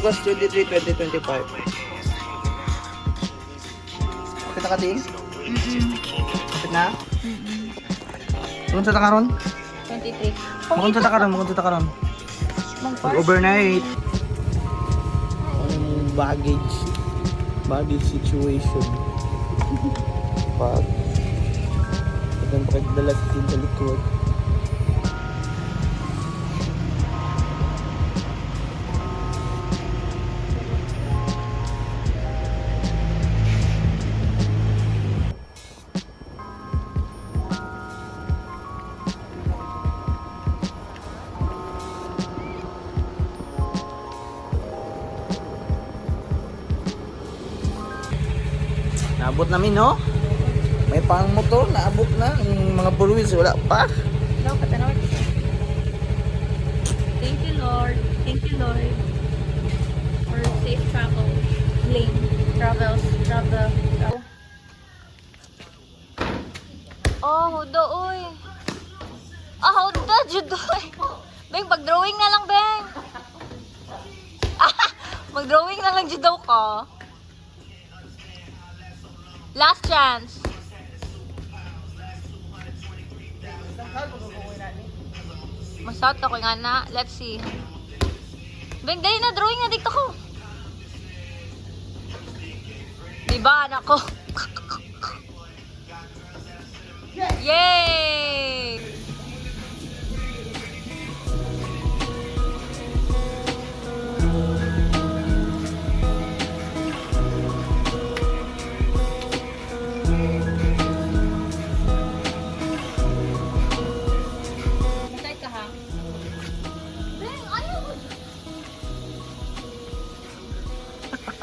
August 23, 2025. Kita ka, Ting? Kapit na? Kung sa takaron? 23. Kung sa takaron. Mag-overnight. Ang baggage situation. Pag itong pakidala sa likod. Naabot namin, no? May pang motor, naabot na. Yung mga buruis, wala pa. Hello, katanaw. Thank you, Lord. Thank you, Lord. For safe travel. Travel. Oh, hudo, uy. Ah, hudo, judoy. Beng, pag-drawing na lang, Beng. Mag-drawing na lang, judo ko. Last chance. Masat ako nga na. Let's see. Beng, dali na. Drawing na dito ko. Diba, anak ko? Yay!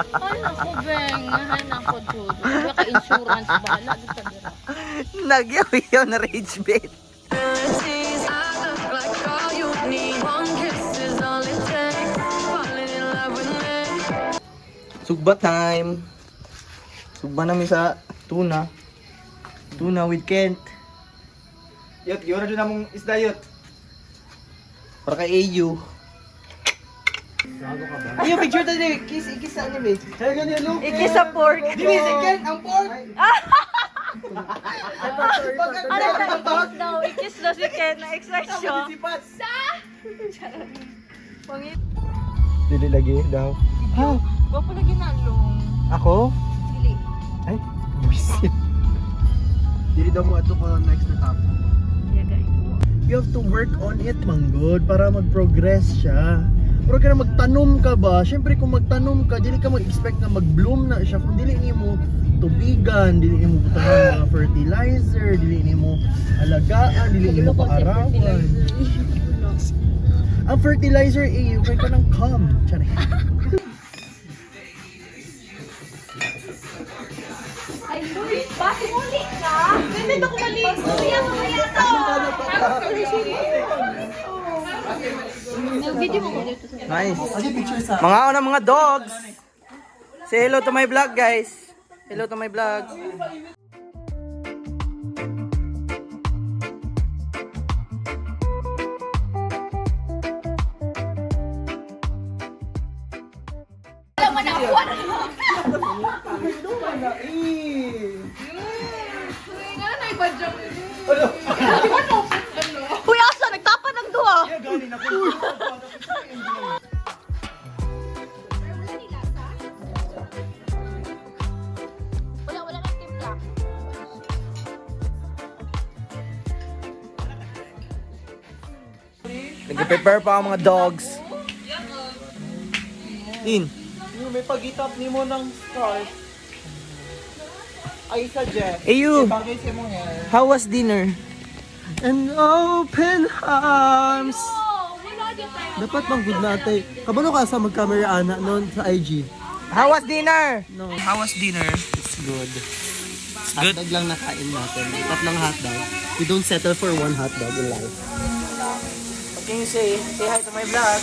Ay, naku, Beng. Ay, naku, Judo. Wala ka insurance ba? Lagi sa dira. Nagyaw na rage bait. Sugba time. Sugba namin sa tuna. Tuna with Kent. Yot, gawin na dyan namong isda, Yot. Para kay AU. Gago ka ba? Ayun, picture tayo. Ikis sa anime. Kaya ganyan, no? Ikis sa pork. Dili, second, ang pork! Ano na ikis daw? Ikis daw si Ken na expression. Pangit. Dili lagi daw. Ha? Gwapo lagi na long. Ako? Dili. Ay, buisit. Dili daw mo ito ko next na tapo. Yeah, guys. You have to work on it, manggod, para mag-progress siya. Pero kaya magtanom ka ba? Siyempre kung magtanom ka, dili ka mag-expect na mag-bloom na siya. Kung dili ni mo tubigan, dili ni mo butahan mga fertilizer, dili ni mo alagaan, dili ni mo paarawan. Ang fertilizer yung kaya ka ng cum. Tiyan eh. Ay, Lord, bakit muli ka? Ganito ko malinis. Kuya, mamaya to. Nag-video mo ko dito sa... Nice. Mga una mga dogs. Say hello to my vlog, guys. Hello to my vlog. Uy, asa? Nagtapa ng duwa. Wala na timpla. Nag-prepare pa ang mga dogs. In. May pag-itap ni mo ng scarf. I suggest. Ayu, Bagay sa mo hair. how was dinner? An open arms. Oh, wala din tayo. Dapat mang good natin. Kabalo ka sa mag-camera ana noon sa IG. How was dinner? No. How was dinner? It's good. Good. Hotdog lang nakain natin. Tatlong hotdog. We don't settle for one hotdog in life. What can you say? Say hi to my vlog.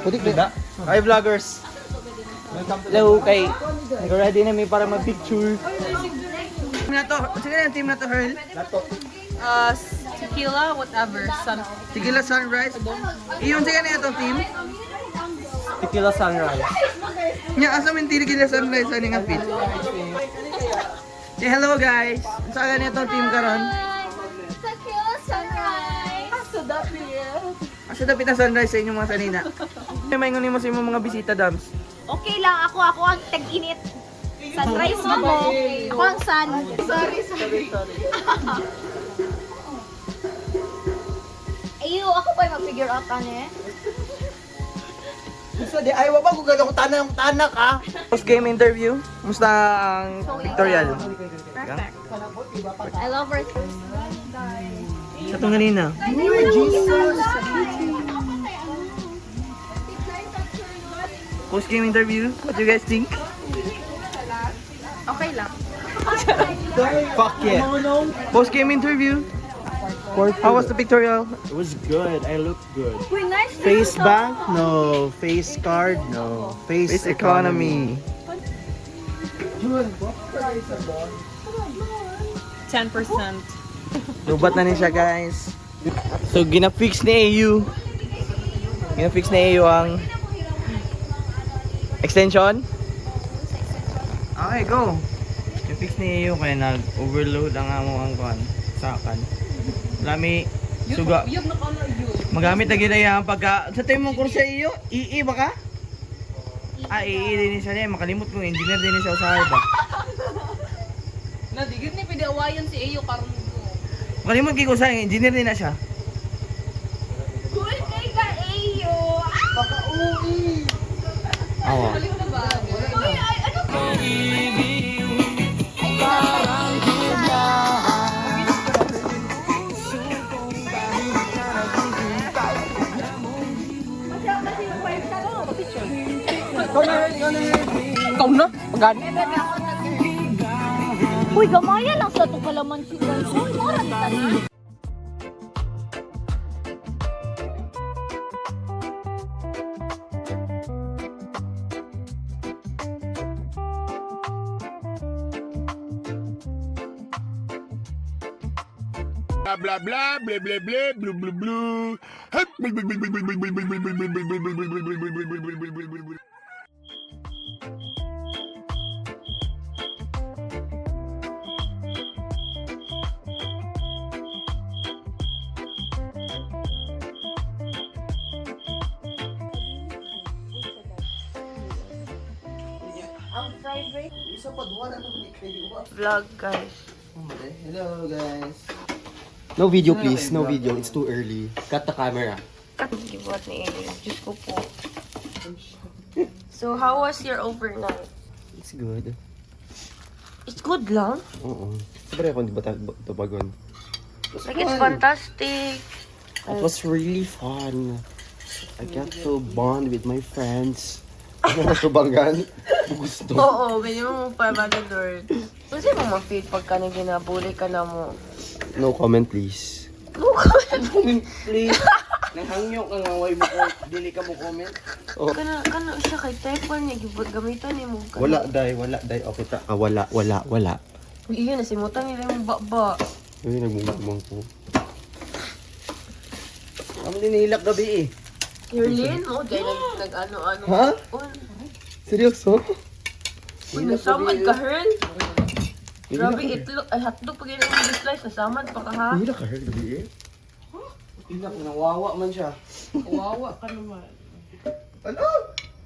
Putik ba? Hi vloggers. Hello kay. Nag-ready na mi para mag-picture. Team na to. Sige na team na to, Herl. Lato. Tequila, whatever. Tequila Sunrise. Iyon siya na itong team. Tequila Sunrise. Nya asa man Tequila Sunrise ani nga fit. Say hello guys. Sa ganito itong team karon. Tequila Sunrise. Asa dapat na sunrise sa inyong mga sanina. May maingon mo sa imong mga bisita, Dams. Okay lang, ako ang tag-init. Sunrise mo. Ako ang sun. Sorry. Ayo, ako pa yung mag-figure out ano eh. Gusto di ay wa ba ko gadong tanak ha. Post game interview. Musta ang pictorial? Perfect. I love her. Sa itong ganina. Post game interview. What do you guys think? Okay lang. Fuck yeah. Post game interview. How was the pictorial? It was good. I looked good. Uy, nice. Face bank? No. Face card? No. Face Face economy. 10%. Lubat na niya guys. So gina-fix ni AU. Gina-fix ni AU ang extension. Okay, go. Gina-fix ni AU kaya nag-overload ang amo ang kuan sakan. Lami suga. Magamit na gina yung pagka sa tayo mong kursa AU, II ba ka? Ah, II din siya niya. Makalimot mo, engineer din siya usahay ba? Nadigit ni pwede awayan si Ayo karon mo. Makalimot kay usahay, engineer din na siya. Cool kay ka Ayo. Awa. Uy, ay ano ka? Ikaw na? Magani? Uy, gamaya lang sa itong kalaman si guys. Uy, mara kita na. Blah blah blah blah blah blah blue blue blue. Vlog guys. Hello guys. No video please, no video. It's too early. Cut the camera. Gibuhat ni Eli. Diyos ko po. So, how was your overnight? It's good. It's good lang. Oo. Sabi ako hindi ba tabagon? Like, it's fantastic. It was really fun. I got to bond with my friends. Ano na tubangan? Gusto. Oo, ganyan mo pa ba na Lord? Kasi mo ma-feel pagka na ginabuli ka na mo. No comment please. Please. Nanghangyo kang away mo ko. Dili ka mo comment. Oh. Kana siya kay Taipan niya. Gibot gamitan ni mo. Wala day. Okay ta. Wala. Uy, yun, nasimutan nila yung baba. Uy, nagbumang ko. Ang dinilak gabi eh. Kirlin, mo, dahil nag-ano-ano. Ha? Seryoso? Uy, nasamad ka, Herl. Grabe, itlog. Ay, hotdog pag yun ang slice. Nasamad pa ka, ha? Hindi na ka heard gabi eh. Inak, nawawa man siya. Wawa ka naman. Ano?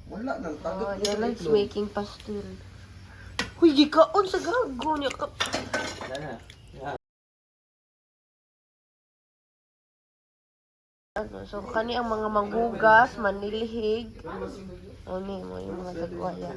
Wala nang tagot. Oh, your likes making pastel. Uy, gikaon sa gago niya ka. Ano, so kani ang mga manggugas, manilihig. Ano mo yung mga sagwaya.